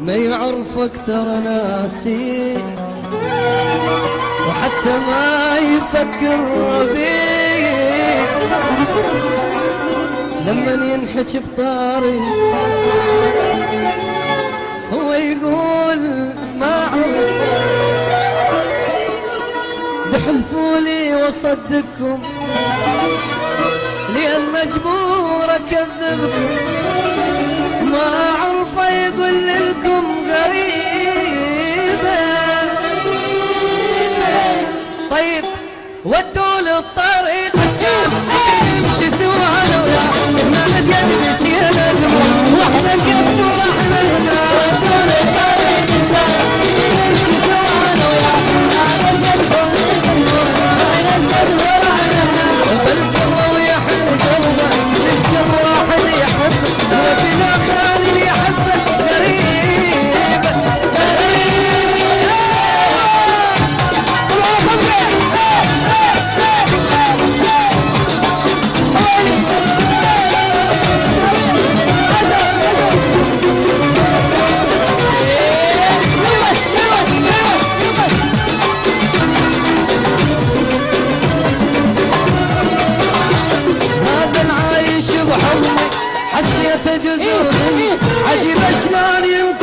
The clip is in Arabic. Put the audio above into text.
ما يعرفك ترى ناسي، وحتى ما يفكر بيك. لما ينحج بطاري هو يقول ما عرف، دحلفوا لي وصدقكم لأن مجبور أكذبكم. ما أعرف يقول لكم غريبة. طيب ودوا للطريق الجام نمشي سوا أنا وياه، احنا نلقى نمشي ندمع واحنا القلب ورحنا هناك. عجيب شلون